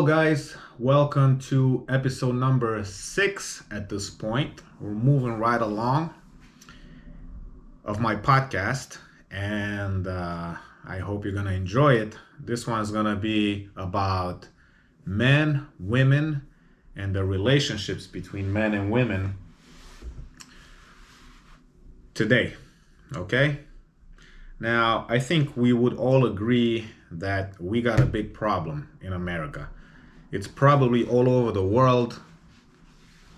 guys, welcome to episode number 6 at this point. We're moving right along of my podcast, and I hope you're going to enjoy it. This one's going to be about men, women, and the relationships between men and women today, okay? Now, I think we would all agree that we got a big problem in America. It's probably all over the world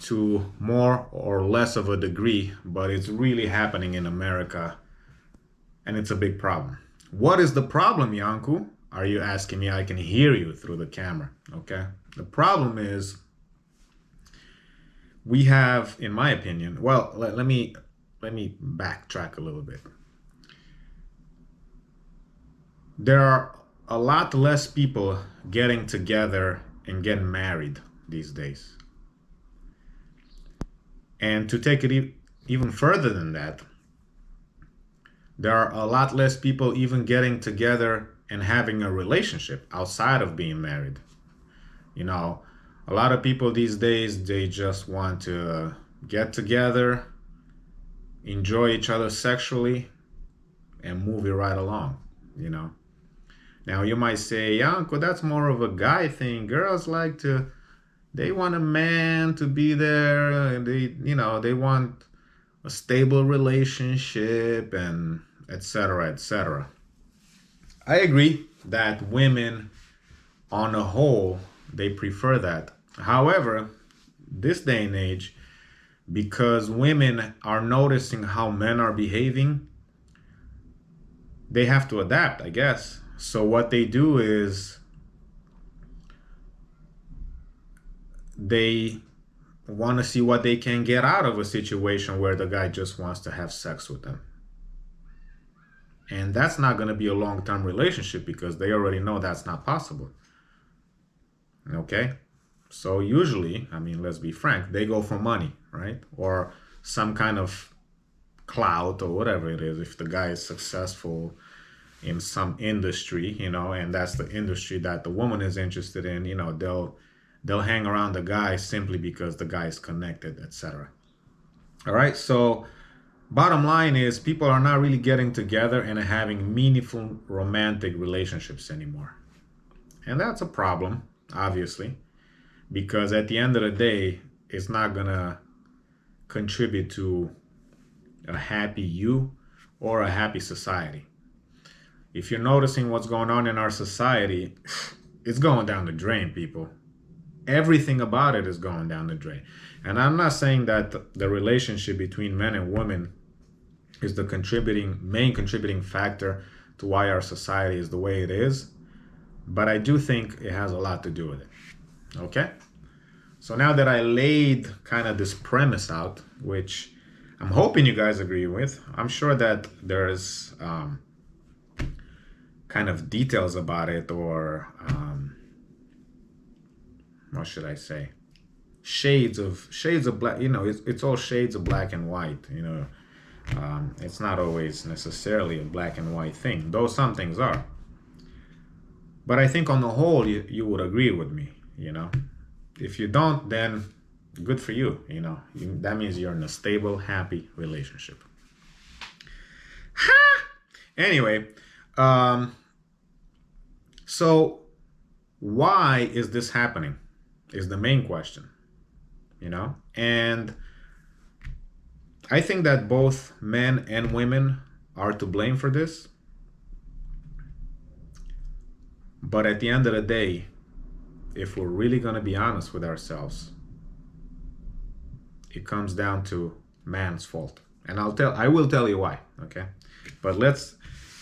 to more or less of a degree, but it's really happening in America, and it's a big problem. What is the problem, Yanku? Are you asking me? I can hear you through the camera, okay? The problem is we have, in my opinion, well, let me backtrack a little bit. There are a lot less people getting together and getting married these days. And to take it even further than that, there are a lot less people even getting together and having a relationship outside of being married. You know, a lot of people these days, they just want to get together, enjoy each other sexually, and move it right along, you know. Now you might say, Yanko, that's more of a guy thing. Girls like to, they want a man to be there, and they want a stable relationship, and etc., etc. I agree that women, on a whole, they prefer that. However, this day and age, because women are noticing how men are behaving, they have to adapt, I guess. So what they do is they want to see what they can get out of a situation where the guy just wants to have sex with them. And that's not going to be a long-term relationship because they already know that's not possible. Okay? So usually, I mean, let's be frank, they go for money, right? Or some kind of clout or whatever it is. If the guy is successful in some industry, and that's the industry that the woman is interested in, they'll hang around the guy simply because the guy is connected, etc. All right, so bottom line is people are not really getting together and having meaningful romantic relationships anymore. And that's a problem, obviously, because at the end of the day, it's not gonna contribute to a happy you or a happy society. If you're noticing what's going on in our society, it's going down the drain, people. Everything about it is going down the drain. And I'm not saying that the relationship between men and women is the main contributing factor to why our society is the way it is, but I do think it has a lot to do with it. Okay? So now that I laid kind of this premise out, which I'm hoping you guys agree with, I'm sure that there's kind of details about it, or what should I say, shades of black. It's all shades of black and white. It's not always necessarily a black and white thing, though some things are. But I think on the whole, you would agree with me. If you don't, then good for you. That means you're in a stable, happy relationship. Anyway, so why is this happening is the main question, and I think that both men and women are to blame for this. But at the end of the day, if we're really going to be honest with ourselves, it comes down to man's fault. And I will tell you why, okay? But let's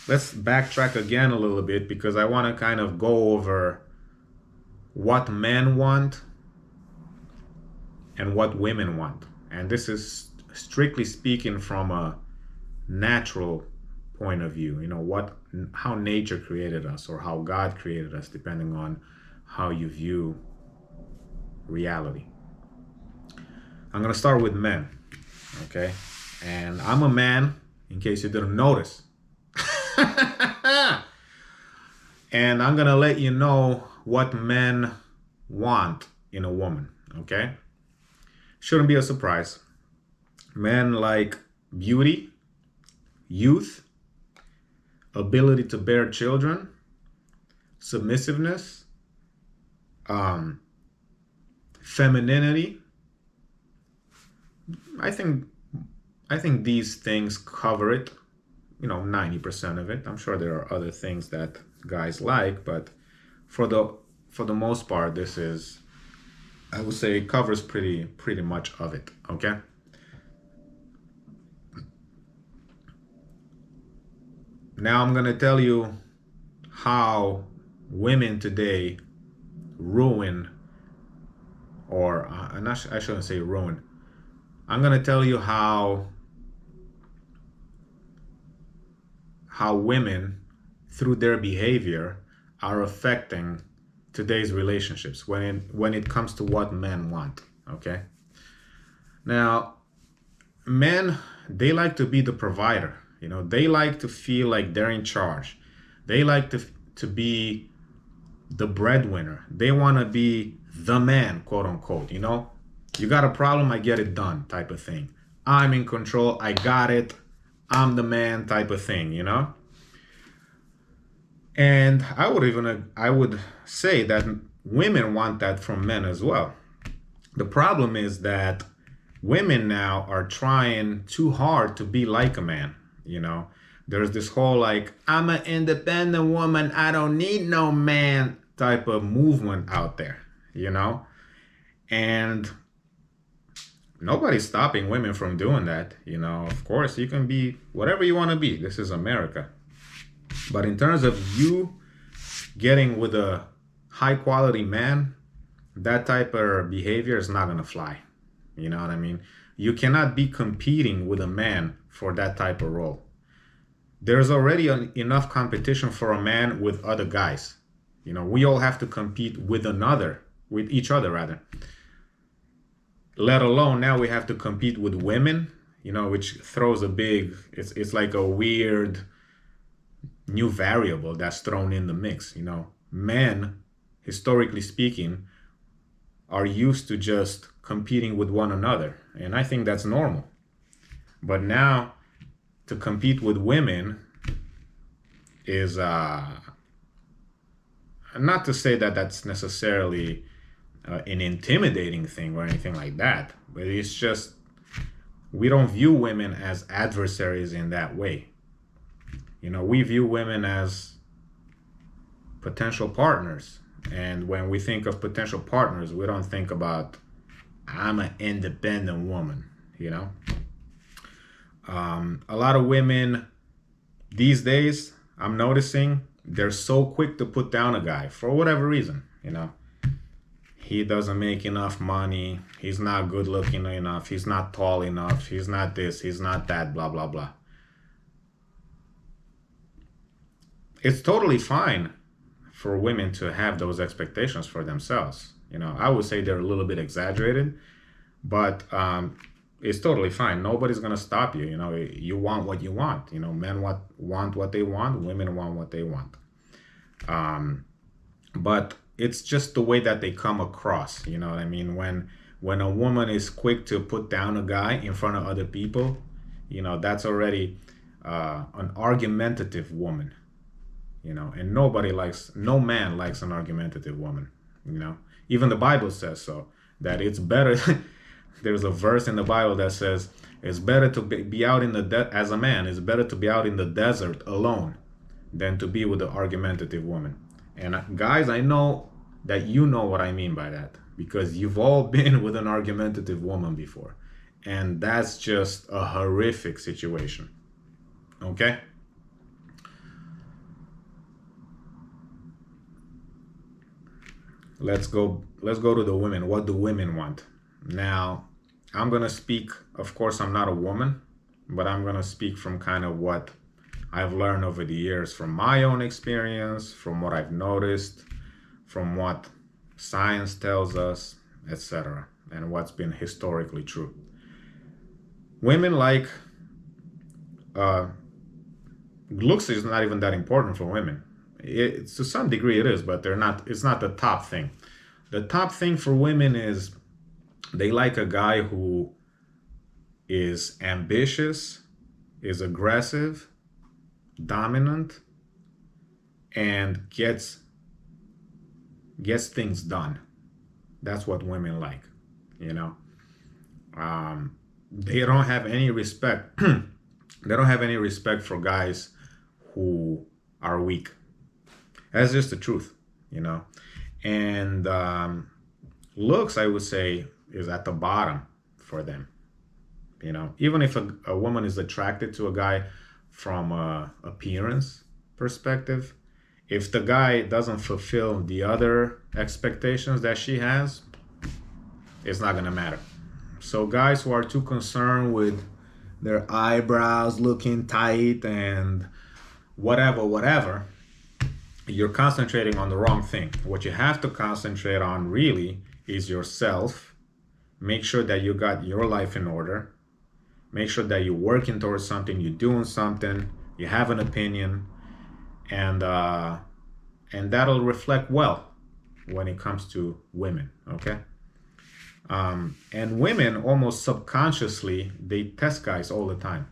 backtrack again a little bit, because I want to kind of go over what men want and what women want. And this is strictly speaking from a natural point of view, how nature created us, or how God created us, depending on how you view reality. I'm going to start with men, okay? And I'm a man, in case you didn't notice. And I'm going to let you know what men want in a woman, okay? Shouldn't be a surprise. Men like beauty, youth, ability to bear children, submissiveness, um, femininity. I think these things cover it, 90% of it. I'm sure there are other things that guys like, but for the most part, this is, I would say, it covers pretty much of it, okay? Now I'm going to tell you how women today ruin, or I shouldn't say ruin. I'm going to tell you how women, through their behavior, are affecting today's relationships when it comes to what men want, okay? Now, men, they like to be the provider. They like to feel like they're in charge. They like to be the breadwinner. They want to be the man, quote unquote. You got a problem, I get it done, type of thing. I'm in control, I got it, I'm the man, type of thing. And I would say that women want that from men as well. The problem is that women now are trying too hard to be like a man. There's this whole like, I'm an independent woman, I don't need no man type of movement out there, and nobody's stopping women from doing that. Of course, you can be whatever you want to be. This is America. But in terms of you getting with a high quality man, that type of behavior is not going to fly. You know what I mean? You cannot be competing with a man for that type of role. There's already enough competition for a man with other guys. We all have to compete with each other rather. Let alone now we have to compete with women, which throws it's like a weird new variable that's thrown in the mix. Men, historically speaking, are used to just competing with one another, and I think that's normal. But now to compete with women is not to say that that's necessarily an intimidating thing or anything like that, but it's just we don't view women as adversaries in that way. We view women as potential partners. And when we think of potential partners, we don't think about, I'm an independent woman, A lot of women these days, I'm noticing, they're so quick to put down a guy for whatever reason, He doesn't make enough money. He's not good looking enough. He's not tall enough. He's not this. He's not that, blah, blah, blah. It's totally fine for women to have those expectations for themselves. I would say they're a little bit exaggerated, but it's totally fine. Nobody's going to stop you. You want what you want. Men want what they want. Women want what they want. But it's just the way that they come across. You know what I mean? When a woman is quick to put down a guy in front of other people, that's already an argumentative woman. And no man likes an argumentative woman. Even the Bible says so, that it's better. There's a verse in the Bible that says it's better to be out as a man, it's better to be out in the desert alone than to be with an argumentative woman. And guys, I know that you know what I mean by that, because you've all been with an argumentative woman before. And that's just a horrific situation. Okay? Let's go to the women. What do women want? Now, I'm going to speak, of course, I'm not a woman, but I'm going to speak from kind of what I've learned over the years, from my own experience, from what I've noticed, from what science tells us, etc., and what's been historically true. Women like, looks is not even that important for women. To some degree it is, but it's not the top thing. The top thing for women is they like a guy who is ambitious, is aggressive, dominant, and gets things done. That's what women like, you know. They don't have any respect. They don't have any respect for guys who are weak. That's just the truth, you know. And looks, I would say, is at the bottom for them. You know, even if a woman is attracted to a guy from a appearance perspective, if the guy doesn't fulfill the other expectations that she has, it's not gonna matter. So guys who are too concerned with their eyebrows looking tight and whatever, you're concentrating on the wrong thing. What you have to concentrate on really is yourself. Make sure that you got your life in order. Make sure that you're working towards something, you're doing something, you have an opinion, and that'll reflect well when it comes to women, okay? And women almost subconsciously, they test guys all the time.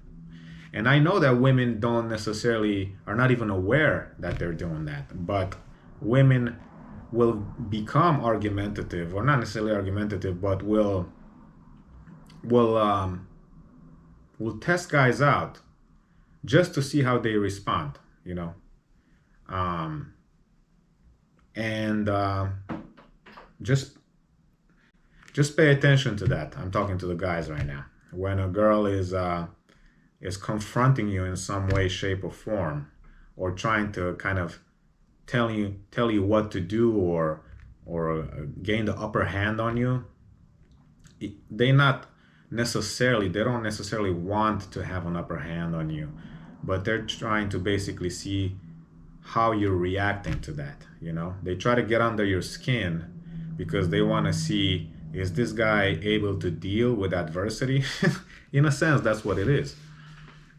And I know that women don't necessarily, are not even aware that they're doing that, but women will become argumentative, or not necessarily argumentative, but will test guys out just to see how they respond, you know. And just pay attention to that. I'm talking to the guys right now. When a girl is confronting you in some way, shape, or form, or trying to kind of tell you what to do, or gain the upper hand on you, they don't necessarily want to have an upper hand on you, but they're trying to basically see how you're reacting to that. You know, they try to get under your skin because they want to see, is this guy able to deal with adversity? In a sense, that's what it is,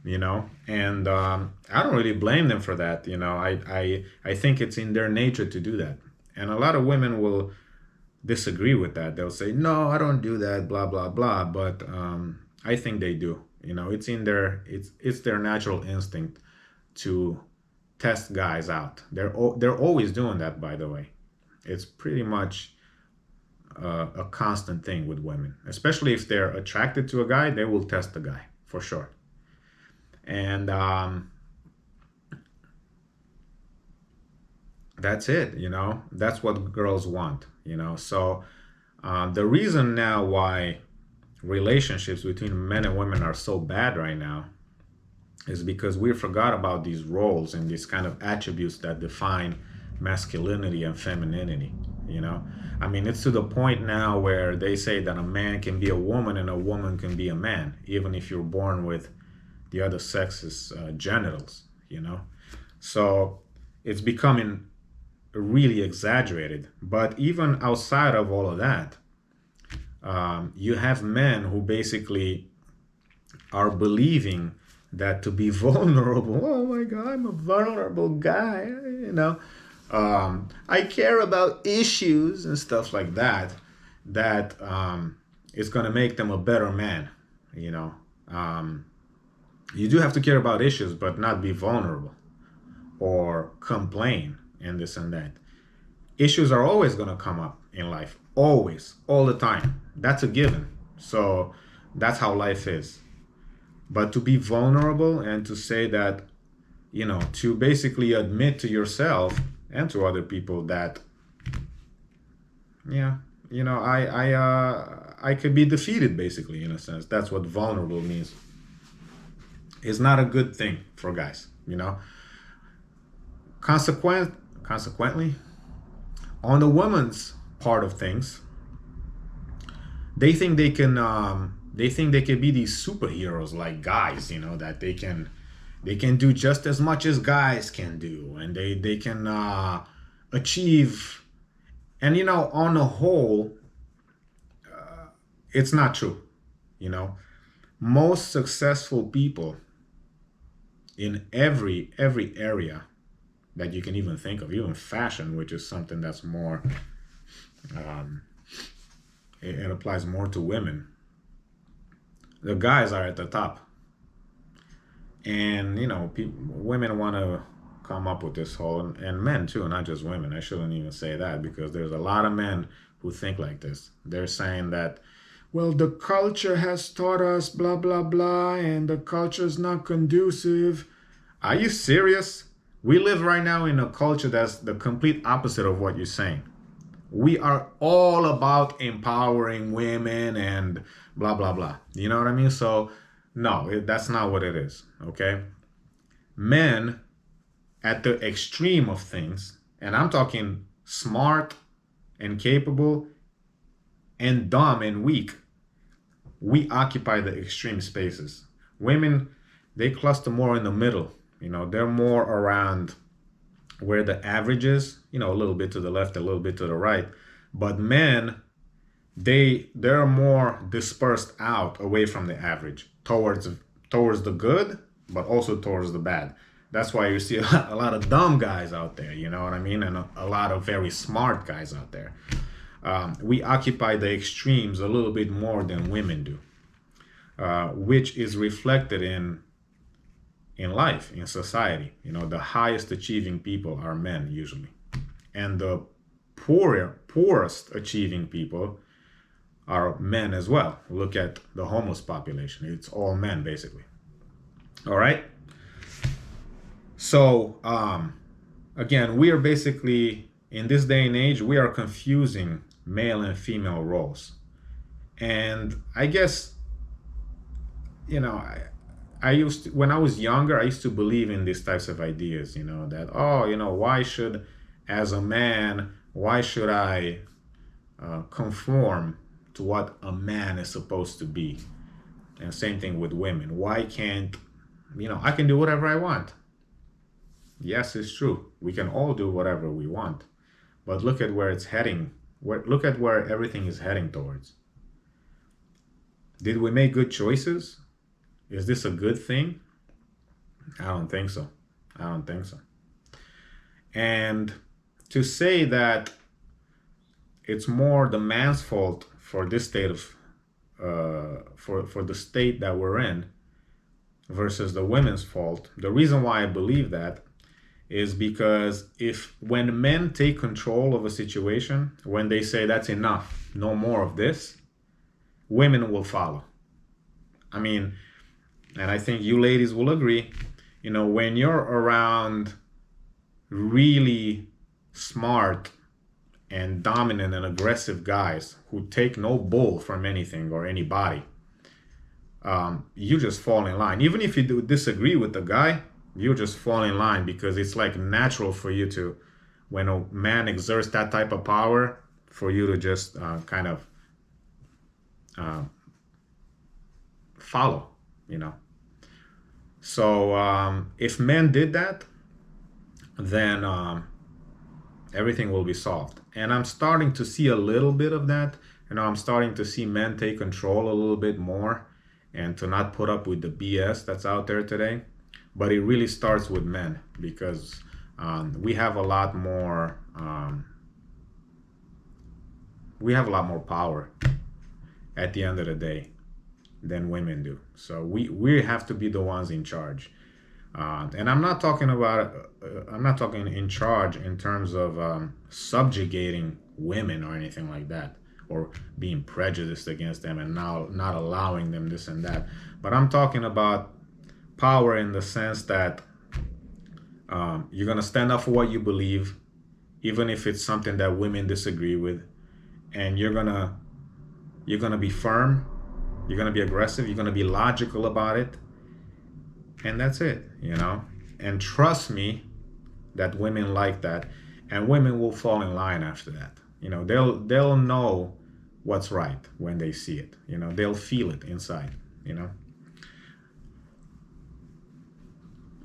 you know. And I don't really blame them for that. You know, I think it's in their nature to do that. And a lot of women will disagree with that. They'll say, no, I don't do that, blah blah blah. But I think they do. You know, it's in their it's their natural instinct to test guys out. They're always doing that, by the way. It's pretty much a constant thing with women, especially if they're attracted to a guy. They will test the guy for sure. And that's it, you know. That's what girls want, you know. So the reason now why relationships between men and women are so bad right now is because we forgot about these roles and these kind of attributes that define masculinity and femininity, you know. I mean, it's to the point now where they say that a man can be a woman and a woman can be a man, even if you're born with the other sex's genitals, you know. So it's becoming really exaggerated. But even outside of all of that, you have men who basically are believing that to be vulnerable, oh my God, I'm a vulnerable guy, you know. I care about issues and stuff like that, that is going to make them a better man, you know. You do have to care about issues, but not be vulnerable or complain and this and that. Issues are always going to come up in life, always, all the time. That's a given. So that's how life is. But to be vulnerable and to say that, you know, to basically admit to yourself and to other people that, yeah, you know, I could be defeated, basically, in a sense. That's what vulnerable means. It's not a good thing for guys, you know. Consequently, on the woman's part of things, they think they can be these superheroes like guys, you know, that they can do just as much as guys can do, and they can achieve. And you know, on the whole, it's not true. You know, most successful people in every area that you can even think of, even fashion, which is something that's more Um, it applies more to women. The guys are at the top, and women want to come up with this whole, and men too, not just women. I shouldn't even say that, because there's a lot of men who think like this. They're saying that, well, the culture has taught us blah blah blah, and the culture is not conducive. Are you serious? We live right now in a culture that's the complete opposite of what you're saying. We are all about empowering women and blah blah blah. You know what I mean? So no, that's not what it is. Okay, men at the extreme of things, and I'm talking smart and capable and dumb and weak, we occupy the extreme spaces. Women, they cluster more in the middle. They're more around where the average is, a little bit to the left, a little bit to the right. But men, they're more dispersed out away from the average towards the good, but also towards the bad. That's why you see a lot of dumb guys out there, you know what I mean, and a lot of very smart guys out there. We occupy the extremes a little bit more than women do, which is reflected in life, in society. The highest achieving people are men usually, and the poorest achieving people are men as well. Look at the homeless population. It's all men, basically. All right. So, again, we are basically, in this day and age, we are confusing male and female roles. And I guess, I used to, when I was younger, I used to believe in these types of ideas, that, why should, as a man, why should I conform to what a man is supposed to be? And same thing with women. Why can't, I can do whatever I want. Yes, it's true. We can all do whatever we want. But look at where it's heading. Look at where everything is heading towards. Did we make good choices? Is this a good thing? I don't think so. I don't think so. And to say that it's more the man's fault for this state of, for the state that we're in versus the women's fault, the reason why I believe that is because when men take control of a situation, when they say that's enough, no more of this, women will follow. I mean, and I think you ladies will agree, when you're around really smart and dominant and aggressive guys who take no bull from anything or anybody, you just fall in line. Even if you do disagree with the guy, you just fall in line, because it's like natural for you to, when a man exerts that type of power, for you to just kind of follow, So if men did that, then everything will be solved. And I'm starting to see a little bit of that. I'm starting to see men take control a little bit more, and to not put up with the BS that's out there today. But it really starts with men, because we have a lot more power at the end of the day than women do. So we have to be the ones in charge. And I'm not talking in charge in terms of subjugating women or anything like that, or being prejudiced against them and now not allowing them this and that. But I'm talking about power in the sense that you're going to stand up for what you believe, even if it's something that women disagree with, and you're going to be firm, you're going to be aggressive, you're going to be logical about it, and that's it, And trust me that women like that, and women will fall in line after that. They'll know what's right when they see it. They'll feel it inside.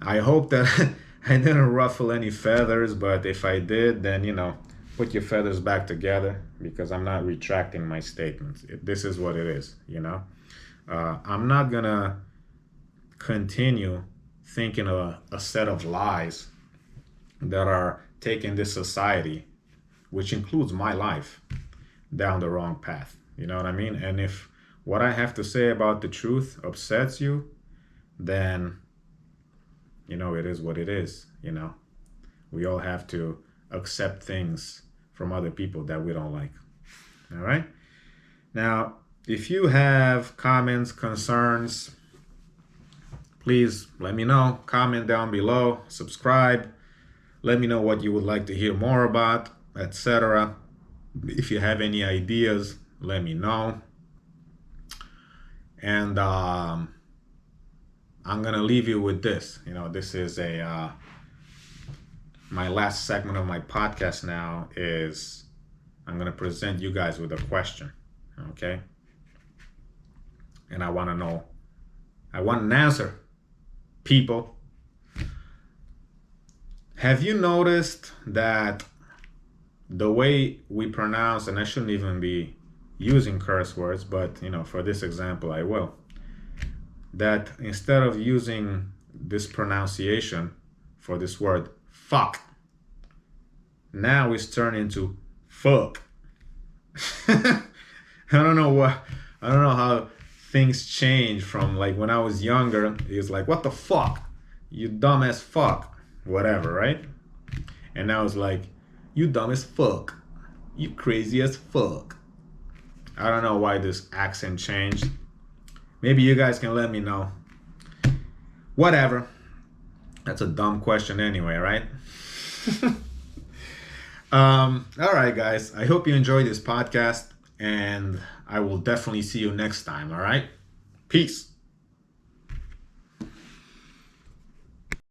I hope that I didn't ruffle any feathers, but if I did, then put your feathers back together, because I'm not retracting my statements. This is what it is. I'm not gonna continue thinking a set of lies that are taking this society, which includes my life, down the wrong path. You know what I mean? And if what I have to say about the truth upsets you, then, it is what it is. We all have to accept things from other people that we don't like. All right? Now, if you have comments, concerns, please let me know. Comment down below, subscribe. Let me know what you would like to hear more about, etc. If you have any ideas, let me know. And I'm gonna leave you with this. This is my last segment of my podcast. Now is I'm gonna present you guys with a question. Okay? And I want an answer, people. Have you noticed that the way we pronounce, and I shouldn't even be using curse words, but for this example I will, that instead of using this pronunciation for this word fuck, now it's turned into fuck. I don't know how things change from, like, when I was younger, it was like, what the fuck, you dumb as fuck, whatever, right? And now it's like, you dumb as fuck, you crazy as fuck. I don't know why this accent changed. Maybe you guys can let me know. Whatever. That's a dumb question anyway, right? All right, guys. I hope you enjoyed this podcast, and I will definitely see you next time, all right? Peace.